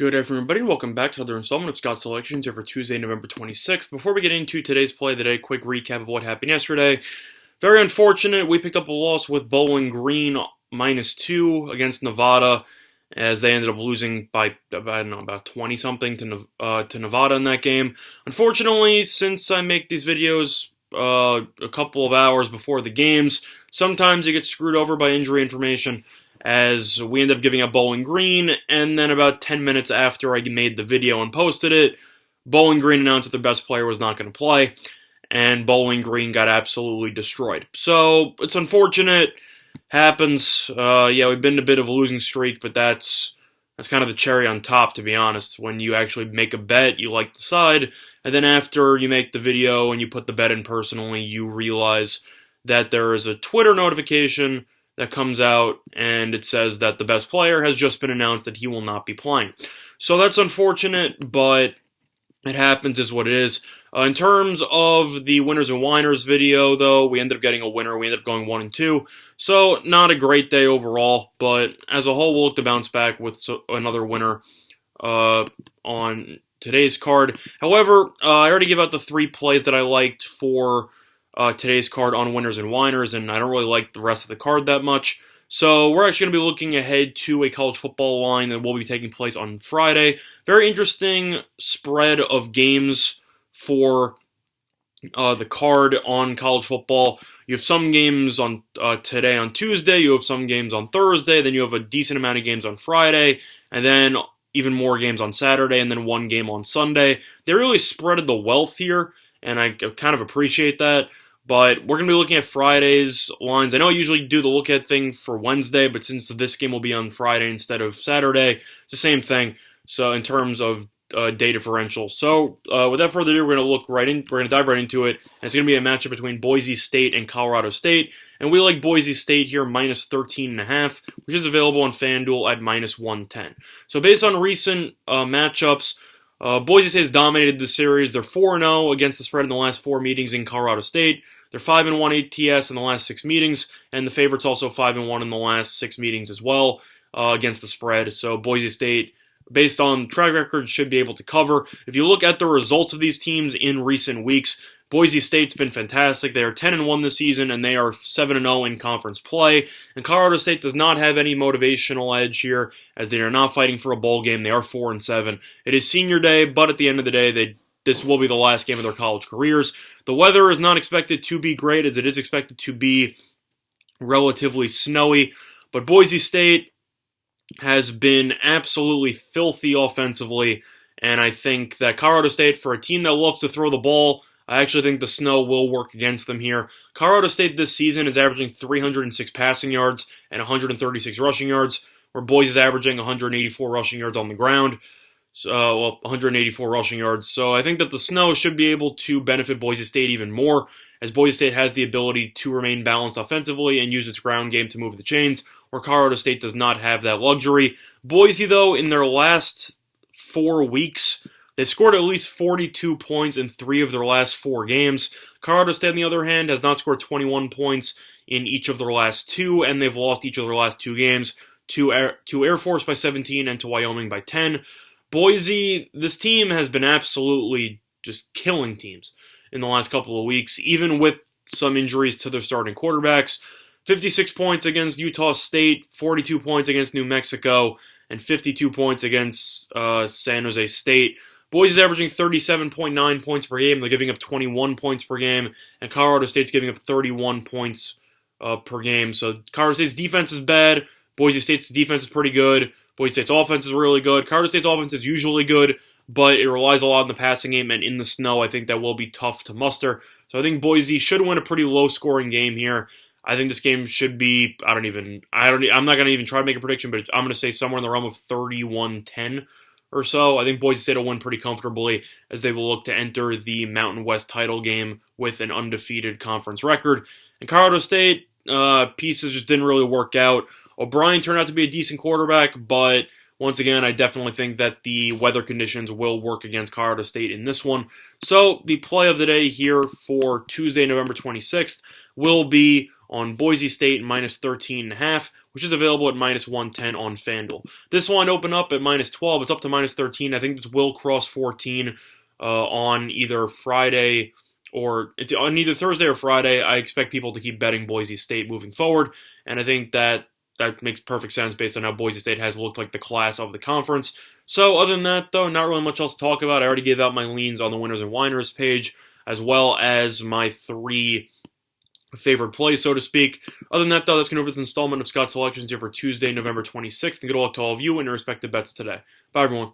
Good afternoon, everybody, and welcome back to another installment of Scott's Selections here for Tuesday, November 26th. Before we get into today's play of the day, quick recap of what happened yesterday. Very unfortunate, we picked up a loss with Bowling Green -2 against Nevada, as they ended up losing by, I don't know, about 20-something to Nevada in that game. Unfortunately, since I make these videos a couple of hours before the games, sometimes you get screwed over by injury information, as we ended up giving up Bowling Green, and then about 10 minutes after I made the video and posted it, Bowling Green announced that their best player was not going to play, and Bowling Green got absolutely destroyed. So, it's unfortunate, happens. Yeah, we've been in a bit of a losing streak, but that's kind of the cherry on top, to be honest. When you actually make a bet, you like the side, and then after you make the video and you put the bet in personally, you realize that there is a Twitter notification that comes out, and it says that the best player has just been announced that he will not be playing. So that's unfortunate, but it happens is what it is. In terms of the winners and whiners video, though, we ended up getting a winner. We ended up going 1-2. So not a great day overall, but as a whole, we'll look to bounce back with another winner on today's card. However, I already gave out the 3 plays that I liked for today's card on winners and whiners, and I don't really like the rest of the card that much. So we're actually going to be looking ahead to a college football line that will be taking place on Friday. Very interesting spread of games for the card on college football. You have some games on today on Tuesday, you have some games on Thursday, then you have a decent amount of games on Friday, and then even more games on Saturday, and then one game on Sunday. They really spreaded the wealth here, and I kind of appreciate that. But we're going to be looking at Friday's lines. I know I usually do the look-at thing for Wednesday, but since this game will be on Friday instead of Saturday, it's the same thing. So in terms of day differential. So without further ado, we're going to dive right into it. And it's going to be a matchup between Boise State and Colorado State. And we like Boise State here -13.5, which is available on FanDuel at -110. So based on recent matchups, Boise State has dominated the series. They're 4-0 against the spread in the last 4 meetings in Colorado State. They're 5-1 ATS in the last 6 meetings, and the favorite's also 5-1 in the last 6 meetings as well against the spread. So Boise State, based on track record, should be able to cover. If you look at the results of these teams in recent weeks, Boise State's been fantastic. They are 10-1 this season, and they are 7-0 in conference play. And Colorado State does not have any motivational edge here, as they are not fighting for a bowl game. They are 4-7. It is senior day, but at the end of the day, this will be the last game of their college careers. The weather is not expected to be great, as it is expected to be relatively snowy. But Boise State has been absolutely filthy offensively, and I think that Colorado State, for a team that loves to throw the ball, I actually think the snow will work against them here. Colorado State this season is averaging 306 passing yards and 136 rushing yards, where Boise is averaging 184 rushing yards on the ground. 184 rushing yards. So I think that the snow should be able to benefit Boise State even more, as Boise State has the ability to remain balanced offensively and use its ground game to move the chains, where Colorado State does not have that luxury. Boise, though, in their last 4 weeks, they've scored at least 42 points in 3 of their last 4 games. Colorado State, on the other hand, has not scored 21 points in each of their last 2, and they've lost each of their last 2 games to Air Force by 17 and to Wyoming by 10. Boise, this team has been absolutely just killing teams in the last couple of weeks, even with some injuries to their starting quarterbacks. 56 points against Utah State, 42 points against New Mexico, and 52 points against San Jose State. Boise's averaging 37.9 points per game. They're giving up 21 points per game, and Colorado State's giving up 31 points per game. So Colorado State's defense is bad. Boise State's defense is pretty good. Boise State's offense is really good. Colorado State's offense is usually good, but it relies a lot on the passing game, and in the snow, I think that will be tough to muster. So I think Boise should win a pretty low-scoring game here. I think this game should be, I'm not going to even try to make a prediction, but I'm going to say somewhere in the realm of 31-10 or so. I think Boise State will win pretty comfortably, as they will look to enter the Mountain West title game with an undefeated conference record. And Colorado State, pieces just didn't really work out. O'Brien turned out to be a decent quarterback, but once again, I definitely think that the weather conditions will work against Colorado State in this one. So the play of the day here for Tuesday, November 26th will be on Boise State -13.5, which is available at -110 on FanDuel. This line opened up at -12. It's up to -13. I think this will cross 14 on either Friday or it's on either Thursday or Friday. I expect people to keep betting Boise State moving forward, and I think that makes perfect sense based on how Boise State has looked like the class of the conference. So other than that, though, not really much else to talk about. I already gave out my leans on the winners and whiners page, as well as my 3 favorite plays, so to speak. Other than that, though, that's going to over this installment of Scott Selections here for Tuesday, November 26th. And good luck to all of you and your respective bets today. Bye, everyone.